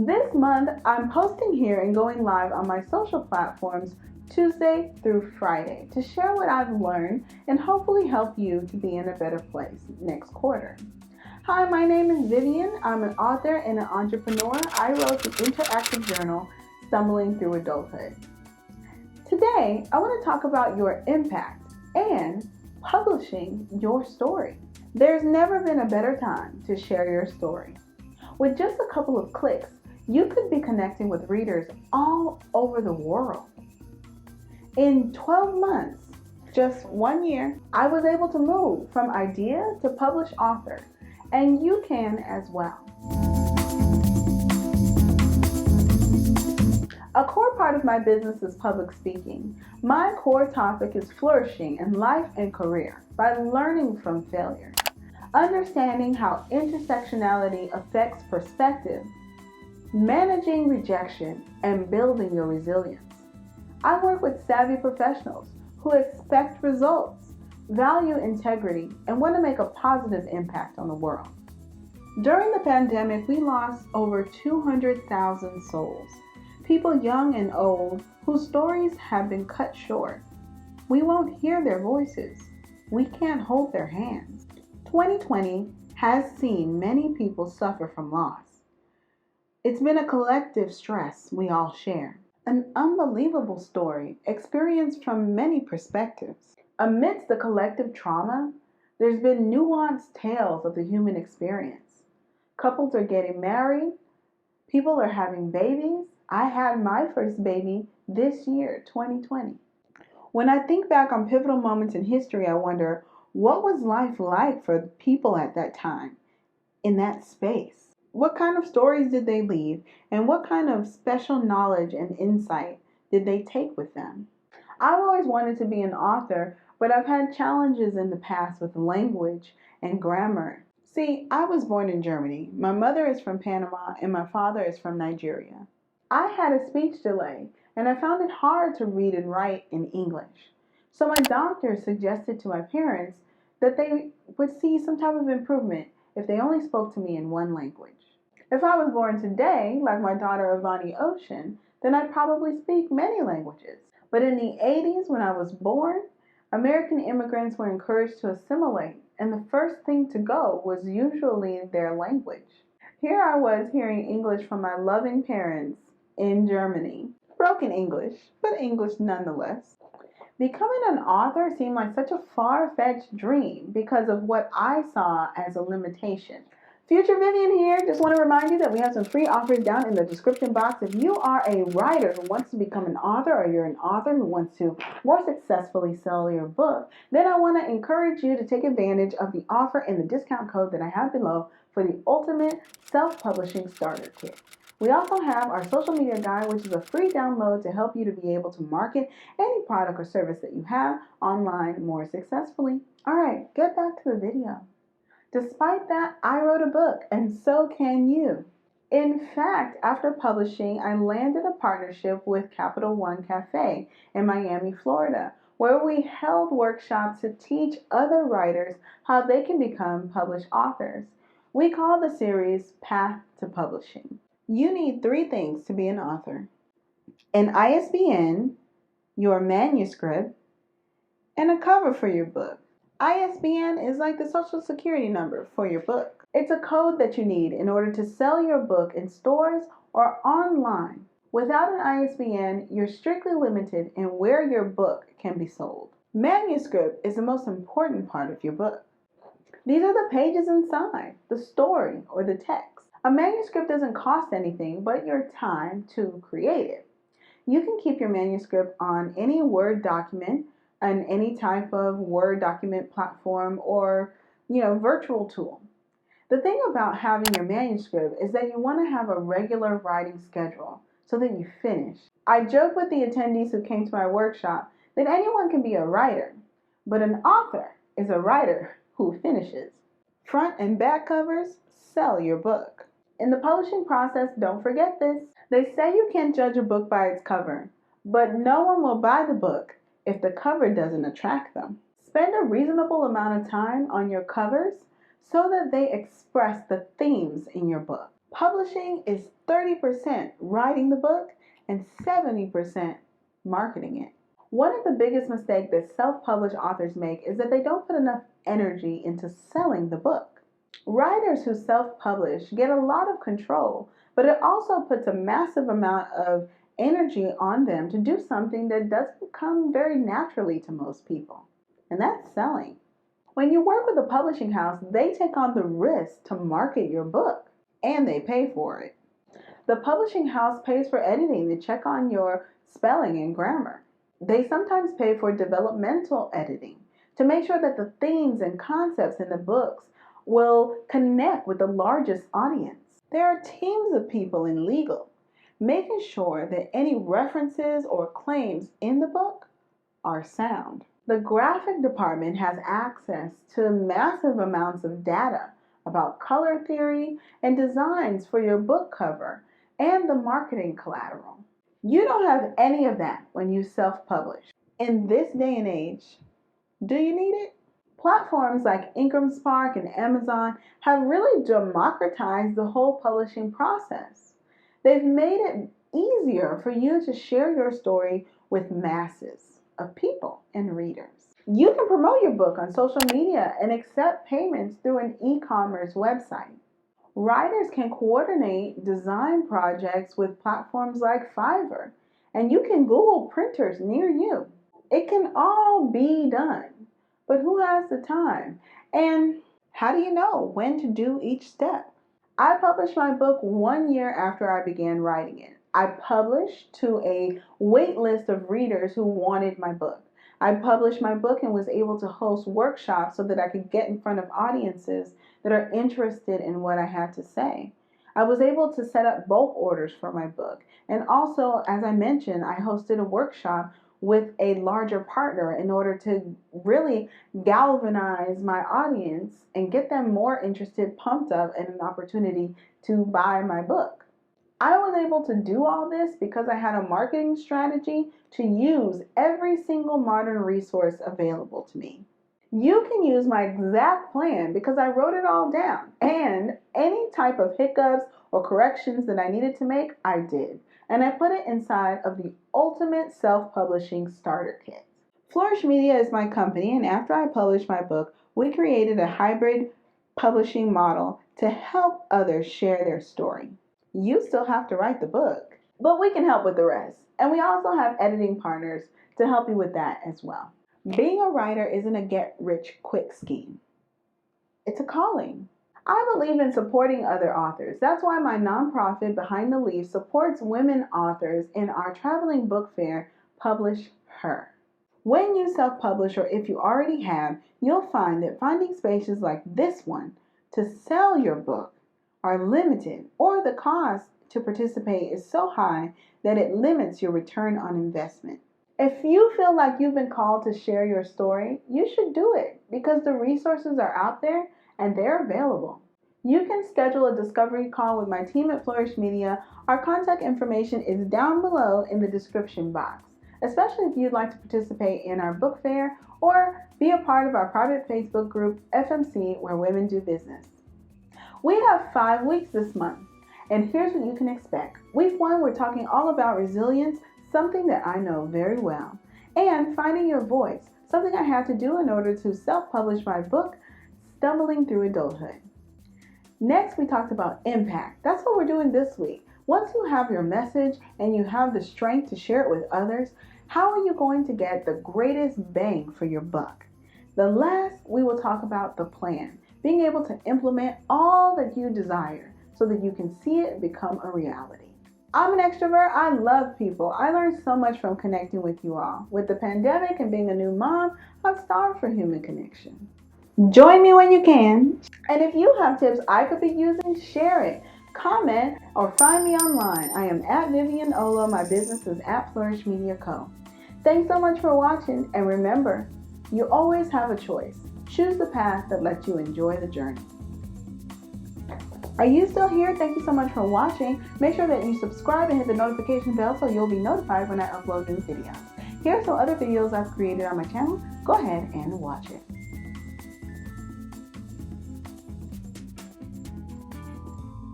This month, I'm posting here and going live on my social platforms Tuesday through Friday to share what I've learned and hopefully help you to be in a better place next quarter. Hi, my name is Vivian. I'm an author and an entrepreneur. I wrote the interactive journal, Stumbling Through Adulthood. Today, I want to talk about your impact and publishing your story. There's never been a better time to share your story. With just a couple of clicks, you could be connecting with readers all over the world. In 12 months, just 1 year, I was able to move from idea to published author, and you can as well. A core part of my business is public speaking. My core topic is flourishing in life and career by learning from failure, understanding how intersectionality affects perspective, managing rejection, and building your resilience. I work with savvy professionals who expect results, value integrity, and want to make a positive impact on the world. During the pandemic, we lost over 200,000 souls, people young and old whose stories have been cut short. We won't hear their voices. We can't hold their hands. 2020 has seen many people suffer from loss. It's been a collective stress we all share. An unbelievable story experienced from many perspectives. Amidst the collective trauma, there's been nuanced tales of the human experience. Couples are getting married. People are having babies. I had my first baby this year, 2020. When I think back on pivotal moments in history, I wonder, what was life like for people at that time, in that space? What kind of stories did they leave, and what kind of special knowledge and insight did they take with them? I've always wanted to be an author, but I've had challenges in the past with language and grammar. See, I was born in Germany. My mother is from Panama, and my father is from Nigeria. I had a speech delay, and I found it hard to read and write in English. So my doctor suggested to my parents that they would see some type of improvement if they only spoke to me in one language. If I was born today, like my daughter Avani Ocean, then I'd probably speak many languages. But in the 80s, when I was born, American immigrants were encouraged to assimilate, and the first thing to go was usually their language. Here I was hearing English from my loving parents in Germany. Broken English, but English nonetheless. Becoming an author seemed like such a far-fetched dream because of what I saw as a limitation. Future Vivian here. Just want to remind you that we have some free offers down in the description box. If you are a writer who wants to become an author, or you're an author who wants to more successfully sell your book, then I want to encourage you to take advantage of the offer and the discount code that I have below for the ultimate self-publishing starter kit. We also have our social media guide, which is a free download to help you to be able to market any product or service that you have online more successfully. All right, get back to the video. Despite that, I wrote a book, and so can you. In fact, after publishing, I landed a partnership with Capital One Cafe in Miami, Florida, where we held workshops to teach other writers how they can become published authors. We call the series Path to Publishing. You need 3 things to be an author: an ISBN, your manuscript, and a cover for your book. ISBN is like the social security number for your book. It's a code that you need in order to sell your book in stores or online. Without an ISBN, you're strictly limited in where your book can be sold. Manuscript is the most important part of your book. These are the pages inside, the story or the text. A manuscript doesn't cost anything but your time to create it. You can keep your manuscript on any Word document, on any type of Word document platform, or virtual tool. The thing about having your manuscript is that you want to have a regular writing schedule so that you finish. I joke with the attendees who came to my workshop that anyone can be a writer, but an author is a writer who finishes. Front and back covers sell your book. In the publishing process, don't forget this. They say you can't judge a book by its cover, but no one will buy the book if the cover doesn't attract them. Spend a reasonable amount of time on your covers so that they express the themes in your book. Publishing is 30% writing the book, and 70% marketing it. One of the biggest mistakes that self-published authors make is that they don't put enough energy into selling the book. Writers who self-publish get a lot of control, but it also puts a massive amount of energy on them to do something that doesn't come very naturally to most people, and that's selling. When you work with a publishing house, they take on the risk to market your book, and they pay for it. The publishing house pays for editing to check on your spelling and grammar. They sometimes pay for developmental editing to make sure that the themes and concepts in the books will connect with the largest audience. There are teams of people in legal making sure that any references or claims in the book are sound. The graphic department has access to massive amounts of data about color theory and designs for your book cover and the marketing collateral. You don't have any of that when you self-publish. In this day and age, do you need it? Platforms like Spark and Amazon have really democratized the whole publishing process. They've made it easier for you to share your story with masses of people and readers. You can promote your book on social media and accept payments through an e-commerce website. Writers can coordinate design projects with platforms like Fiverr, and you can Google printers near you. It can all be done, but who has the time? And how do you know when to do each step? I published my book 1 year after I began writing it. I published to a wait list of readers who wanted my book. I published my book and was able to host workshops so that I could get in front of audiences that are interested in what I had to say. I was able to set up bulk orders for my book. And also, as I mentioned, I hosted a workshop with a larger partner in order to really galvanize my audience and get them more interested, pumped up, and an opportunity to buy my book. I was able to do all this because I had a marketing strategy to use every single modern resource available to me. You can use my exact plan because I wrote it all down, and any type of hiccups or corrections that I needed to make, I did. And I put it inside of the ultimate self-publishing starter kit. Flourish Media is my company, and after I published my book, we created a hybrid publishing model to help others share their story. You still have to write the book, but we can help with the rest. And we also have editing partners to help you with that as well. Being a writer isn't a get-rich-quick scheme. It's a calling. I believe in supporting other authors. That's why my nonprofit, Behind the Leaves, supports women authors in our traveling book fair, Publish Her. When you self-publish, or if you already have, you'll find that finding spaces like this one to sell your book are limited, or the cost to participate is so high that it limits your return on investment. If you feel like you've been called to share your story, you should do it because the resources are out there and they're available. You can schedule a discovery call with my team at Flourish Media. Our contact information is down below in the description box, especially if you'd like to participate in our book fair or be a part of our private Facebook group, FMC, where women do business. We have 5 weeks this month, and here's what you can expect. Week 1, we're talking all about resilience, something that I know very well, and finding your voice, something I had to do in order to self-publish my book, Stumbling Through Adulthood. Next, we talked about impact. That's what we're doing this week. Once you have your message and you have the strength to share it with others, how are you going to get the greatest bang for your buck? The last, we will talk about the plan, being able to implement all that you desire so that you can see it become a reality. I'm an extrovert. I love people. I learned so much from connecting with you all. With the pandemic and being a new mom, I've starved for human connection. Join me when you can. And if you have tips I could be using, share it, comment, or find me online. I am at Vivian Olo. My business is at Flourish Media Co. Thanks so much for watching. And remember, you always have a choice. Choose the path that lets you enjoy the journey. Are you still here? Thank you so much for watching. Make sure that you subscribe and hit the notification bell so you'll be notified when I upload new videos. Here are some other videos I've created on my channel. Go ahead and watch it.